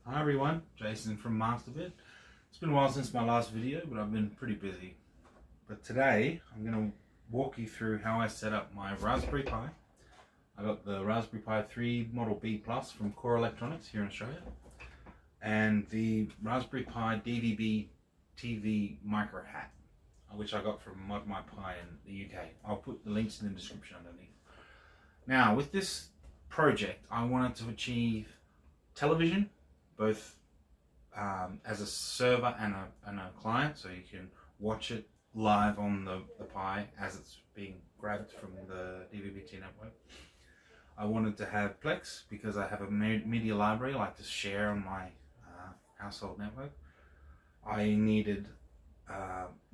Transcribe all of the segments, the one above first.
Hi everyone, Jason from MasterBIT. It's been a while since my last video, but I've been pretty busy. But today I'm going to walk you through how I set up my Raspberry Pi. I got the Raspberry Pi 3 Model B Plus from Core Electronics here in Australia, and the Raspberry Pi dvb-t micro hat, which I got from ModMyPi in the UK. I'll put the links in the description underneath. Now, with this project, I wanted to achieve television, both as a server and a client, so you can watch it live on the Pi as it's being grabbed from the dvb-t network. I wanted to have Plex because I have a media library I like to share on my household network. I needed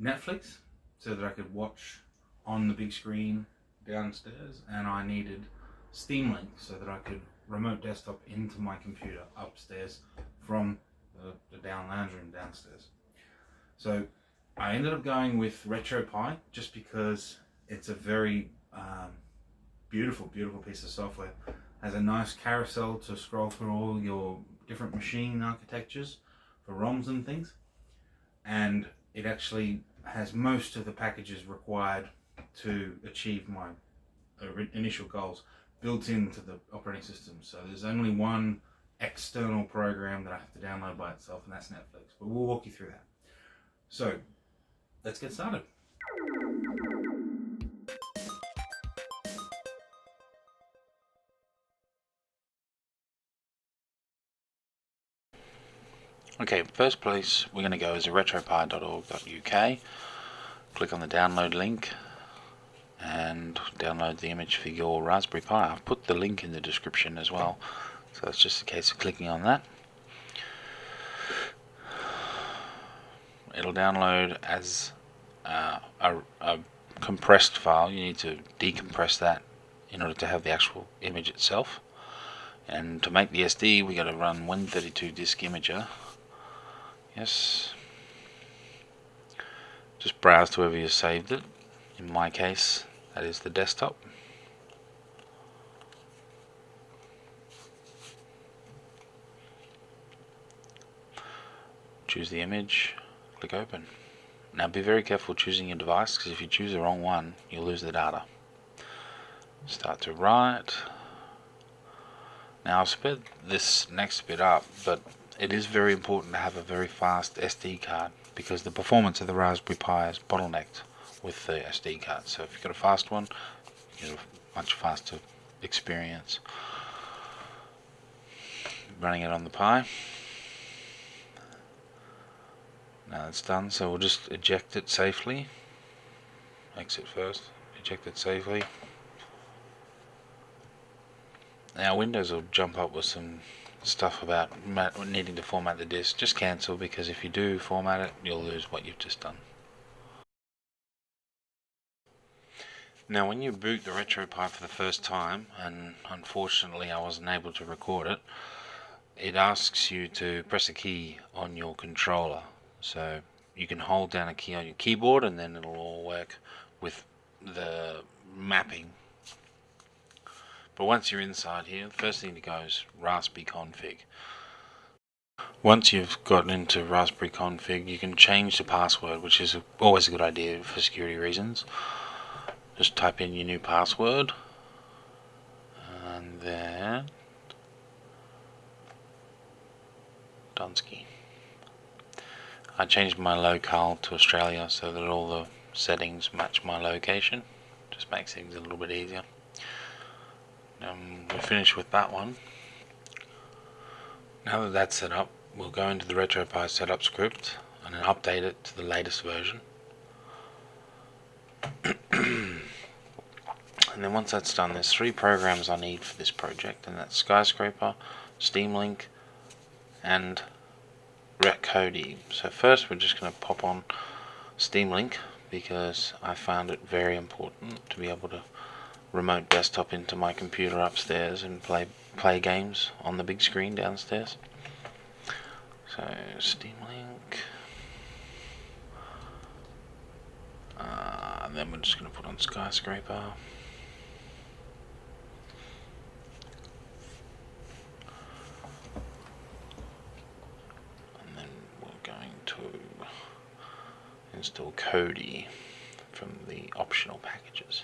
Netflix so that I could watch on the big screen downstairs, and I needed Steamlink so that I could remote desktop into my computer upstairs from the down lounge room downstairs. So I ended up going with RetroPie just because it's a very beautiful piece of software. It has a nice carousel to scroll through all your different machine architectures for ROMs and things, and it actually has most of the packages required to achieve my initial goals built into the operating system. So there's only one external program that I have to download by itself, and that's Netflix, but we'll walk you through that. So let's get started. Okay, first place we're going to go is retropie.org.uk. Click on the download link and download the image for your Raspberry Pi. I've put the link in the description as well, so it's just a case of clicking on that. It'll download as a compressed file. You need to decompress that in order to have the actual image itself. And to make the SD, we got to run Win32 disk imager. Yes. Just browse to wherever you saved it. In my case, that is the desktop. Choose the image, click open. Now be very careful choosing your device, because if you choose the wrong one, you'll lose the data. Start to write. Now I've sped this next bit up, but it is very important to have a very fast SD card, because the performance of the Raspberry Pi is bottlenecked with the SD card. So if you've got a fast one, you get a much faster experience. Running it on the Pi. Now it's done, so we'll just eject it safely. Exit first, eject it safely. Now Windows will jump up with some stuff about needing to format the disk. Just cancel, because if you do format it, you'll lose what you've just done. Now when you boot the RetroPie for the first time, and unfortunately I wasn't able to record it, it asks you to press a key on your controller. So you can hold down a key on your keyboard and then it'll all work with the mapping. But once you're inside here, the first thing to go is Raspberry config. Once you've gotten into Raspberry config, you can change the password, which is always a good idea for security reasons. Just type in your new password, and then Dunsky. I changed my locale to Australia so that all the settings match my location. Just makes things a little bit easier. We're finished with that one. Now that that's set up, we'll go into the RetroPie-Setup script and then update it to the latest version. And then once that's done, there's 3 programs I need for this project, and that's Skyscraper, Steamlink, and Kodi. So first we're just going to pop on Steamlink, because I found it very important to be able to remote desktop into my computer upstairs and play games on the big screen downstairs. So Steamlink, and then we're just going to put on Skyscraper. install Kodi from the optional packages.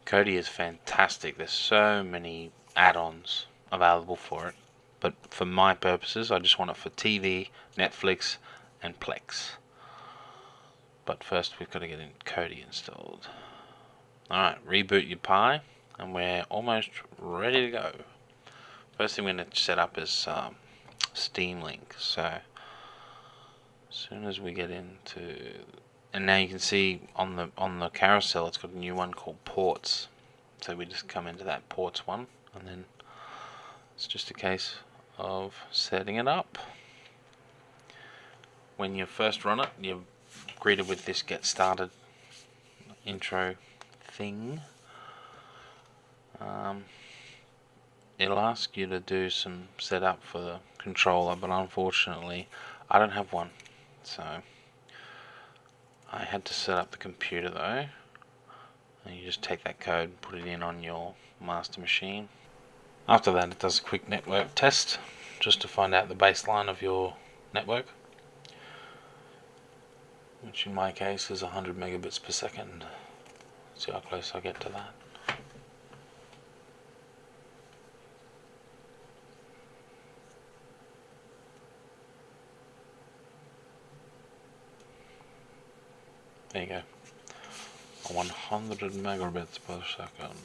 Kodi is fantastic. There's so many add-ons available for it, but for my purposes I just want it for TV, Netflix and Plex. But first we've got to get Kodi installed. Alright, reboot your Pi and we're almost ready to go. First thing we're going to set up is Steamlink. So as soon as we get into, and now you can see on the carousel it's got a new one called ports. So we just come into that ports one, and then it's just a case of setting it up. When you first run it, you're greeted with this get started intro thing. It'll ask you to do some setup for the controller, but unfortunately I don't have one, so I had to set up the computer though. And you just take that code and put it in on your master machine. After that it does a quick network test just to find out the baseline of your network, which in my case is 100 megabits per second. See how close I get to that. There you go. 100 megabits per second.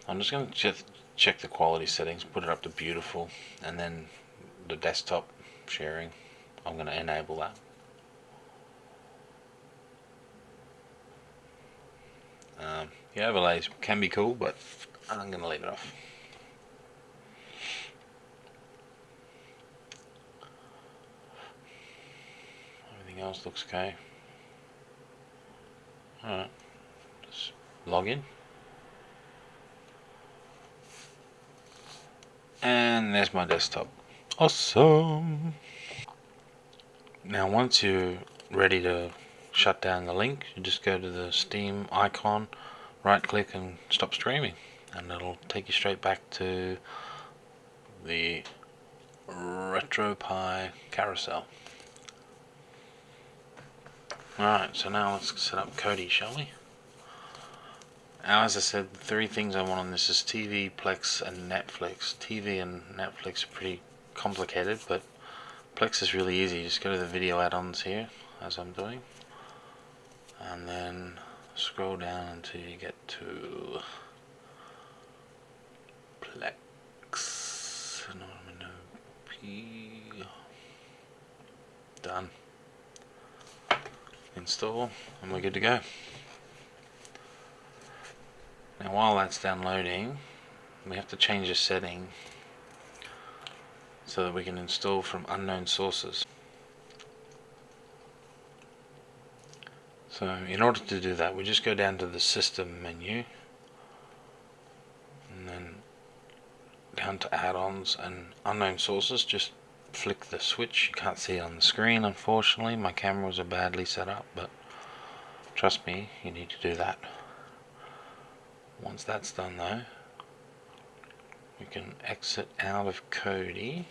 I'm just going to check the quality settings, put it up to beautiful, and then the desktop sharing, I'm going to enable that. The overlays can be cool, but I'm going to leave it off. Everything else looks okay. Alright, just log in. And there's my desktop. Awesome! Now once you're ready to shut down the link, you just go to the Steam icon, right click and stop streaming, and it'll take you straight back to the RetroPie carousel. Alright, so now let's set up Kodi, shall we? Now, as I said, the three things I want on this is TV, Plex and Netflix. TV and Netflix are pretty complicated, but Plex is really easy. Just go to the video add-ons here, as I'm doing, and then scroll down until you get to Plex. Done. Install, and we're good to go. Now while that's downloading, we have to change a setting so that we can install from unknown sources. So in order to do that, we just go down to the system menu and then down to add-ons and unknown sources. Just flick the switch. You can't see it on the screen, unfortunately. My cameras are badly set up, but trust me, you need to do that. Once that's done though, we can exit out of Kodi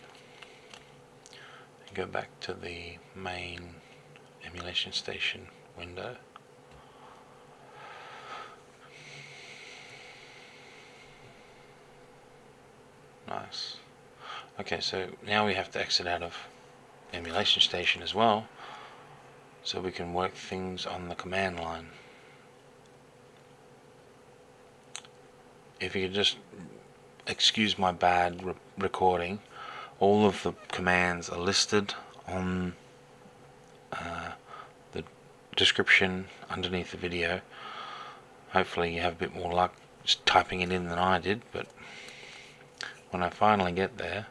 and go back to the main emulation station window. Nice. Okay, so now we have to exit out of emulation station as well, so we can work things on the command line. If you could just excuse my bad recording, all of the commands are listed on the description underneath the video. Hopefully you have a bit more luck just typing it in than I did, but when I finally get there,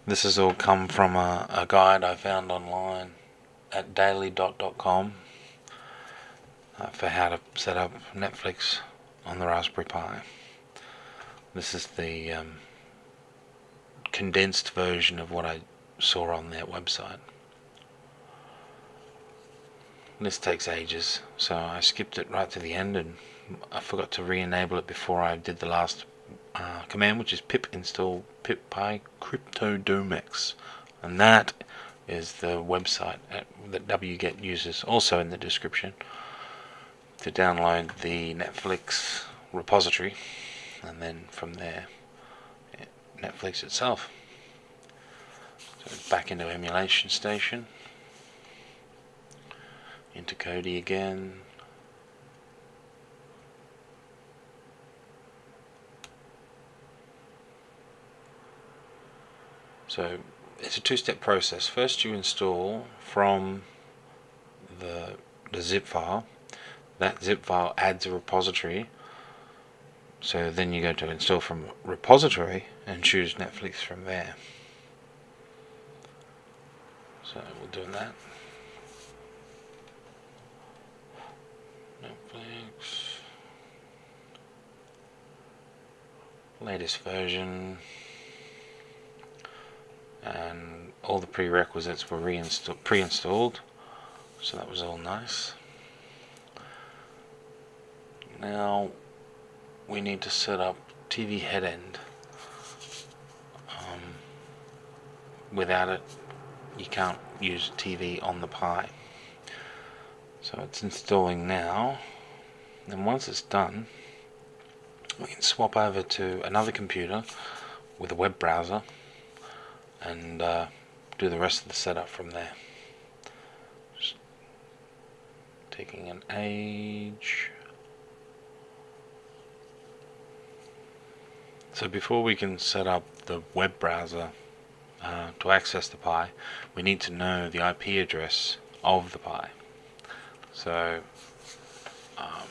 this has all come from a guide I found online at daily.com for how to set up Netflix on the Raspberry Pi. This is the condensed version of what I saw on their website. This takes ages, so I skipped it right to the end, and I forgot to re-enable it before I did the last command, which is pip install pip pycryptodomex, and that is the website that wget uses, also in the description, to download the Netflix repository, and then from there Netflix itself. So back into Emulation Station, into Kodi again. So it's a two-step process. First you install from the zip file. That zip file adds a repository. So then you go to install from repository and choose Netflix from there. So we're doing that. Netflix. Latest version. And all the prerequisites were pre-installed, so that was all nice. Now we need to set up TV headend. Without it, you can't use TV on the Pi. So it's installing now, and once it's done, we can swap over to another computer with a web browser and do the rest of the setup from there. Just taking an age. So before we can set up the web browser to access the Pi, we need to know the IP address of the Pi. So I'm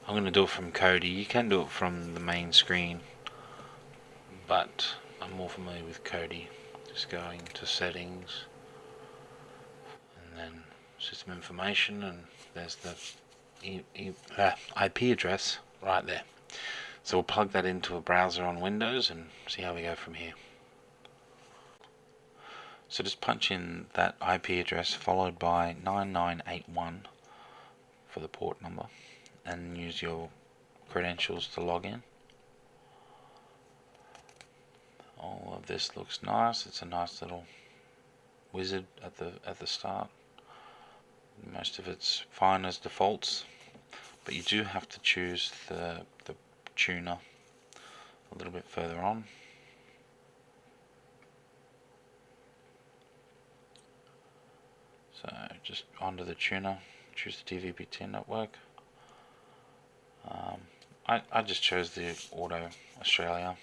going to do it from Kodi. You can do it from the main screen, but I'm more familiar with Kodi. Just going to settings and then system information, and there's the IP address right there. So we'll plug that into a browser on Windows and see how we go from here. So just punch in that IP address followed by 9981 for the port number, and use your credentials to log in. All of this looks nice. It's a nice little wizard at the start. Most of it's fine as defaults, but you do have to choose the tuner a little bit further on. So just onto the tuner, choose the dvb-t network. I just chose the Auto Australia.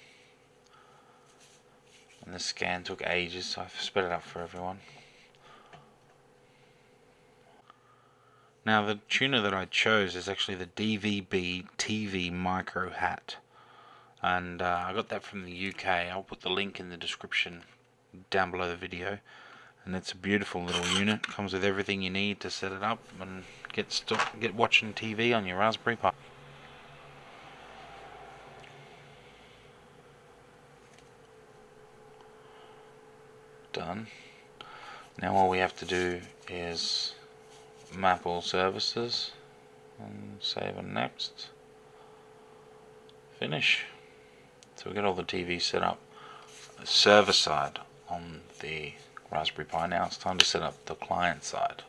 And the scan took ages, so I've sped it up for everyone. Now the tuner that I chose is actually the dvb-t micro hat, and I got that from the UK. I'll put the link in the description down below the video. And it's a beautiful little unit. Comes with everything you need to set it up and get watching TV on your Raspberry Pi. Done. Now all we have to do is map all services and save and next. Finish. So we got all the TV set up server side on the Raspberry Pi. Now it's time to set up the client side.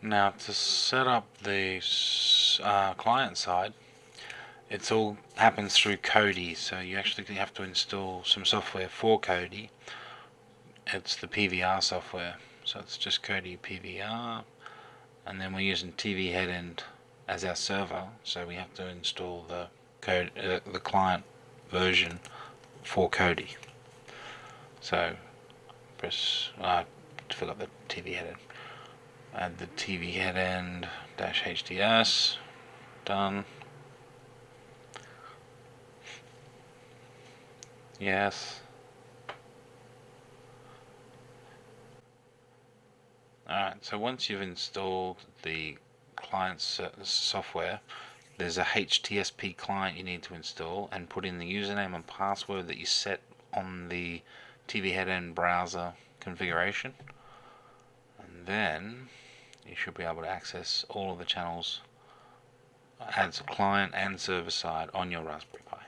Now to set up the client side, it all happens through Kodi, so you actually have to install some software for Kodi. It's the PVR software, so it's just kodi-pvr, and then we're using TV headend as our server, so we have to install the client version for Kodi. So press to fill up the TV headend. Add the TV headend -hts. Done. Yes. Alright, so once you've installed the client software, there's a HTTP client you need to install, and put in the username and password that you set on the TV headend browser configuration, and then you should be able to access all of the channels as a client and server side on your Raspberry Pi.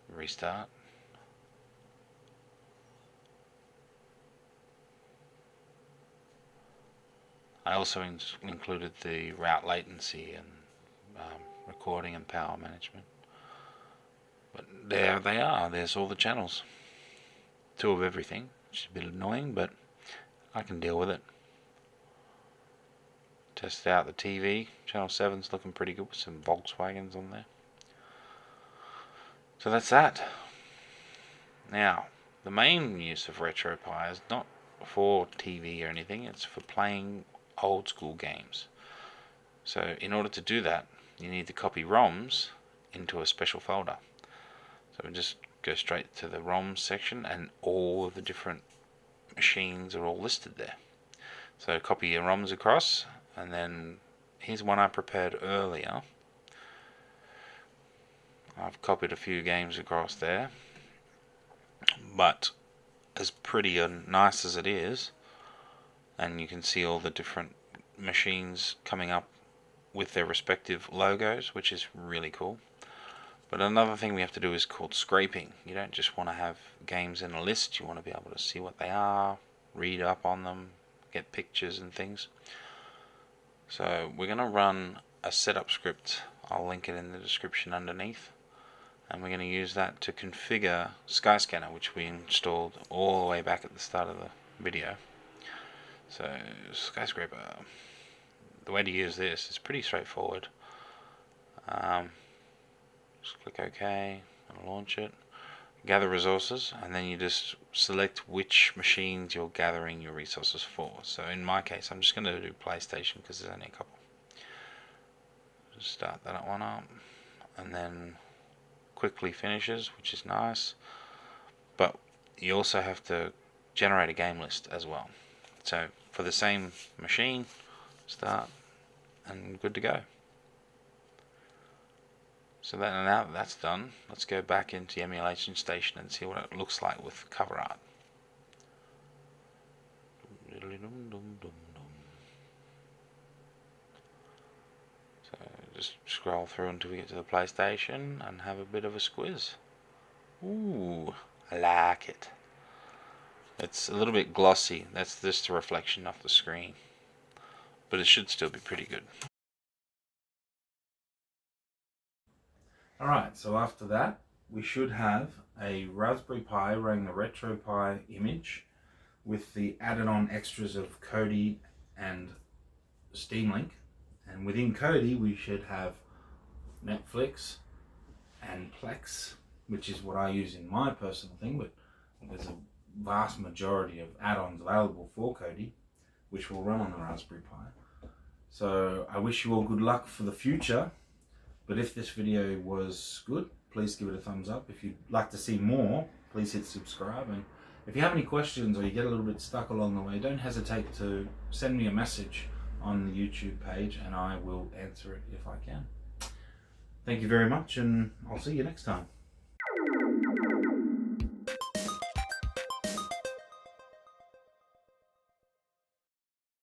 Restart. I also included the route latency and recording and power management. But there they are, there's all the channels. 2 of everything, which is a bit annoying, but I can deal with it. Test out the TV, channel 7's looking pretty good with some Volkswagens on there. So that's that. Now, the main use of RetroPie is not for TV or anything, it's for playing old school games. So in order to do that, you need to copy ROMs into a special folder. So we just go straight to the ROMs section, and all of the different machines are all listed there. So copy your ROMs across, and then here's one I prepared earlier. I've copied a few games across there, but as pretty and nice as it is, and you can see all the different machines coming up with their respective logos, which is really cool. But another thing we have to do is called scraping. You don't just want to have games in a list, you want to be able to see what they are, read up on them, get pictures and things. So we're going to run a setup script. I'll link it in the description underneath, and we're going to use that to configure Skyscanner, which we installed all the way back at the start of the video. So Skyscraper, the way to use this is pretty straightforward. Just click OK and launch it. Gather resources, and then you just select which machines you're gathering your resources for. So in my case, I'm just going to do PlayStation because there's only a couple. Just start that one up, and then quickly finishes, which is nice. But you also have to generate a game list as well. So for the same machine, start, and good to go. So then, now that that's done, let's go back into the emulation station and see what it looks like with cover art. So just scroll through until we get to the PlayStation and have a bit of a squiz. Ooh, I like it. It's a little bit glossy, that's just the reflection off the screen, but it should still be pretty good. Alright, so after that, we should have a Raspberry Pi running the RetroPie image with the added on extras of Kodi and Steamlink. And within Kodi, we should have Netflix and Plex, which is what I use in my personal thing, but there's a vast majority of add-ons available for Kodi, which will run on the Raspberry Pi. So I wish you all good luck for the future. But if this video was good, please give it a thumbs up. If you'd like to see more, please hit subscribe. And if you have any questions or you get a little bit stuck along the way, don't hesitate to send me a message on the YouTube page and I will answer it if I can. Thank you very much, and I'll see you next time.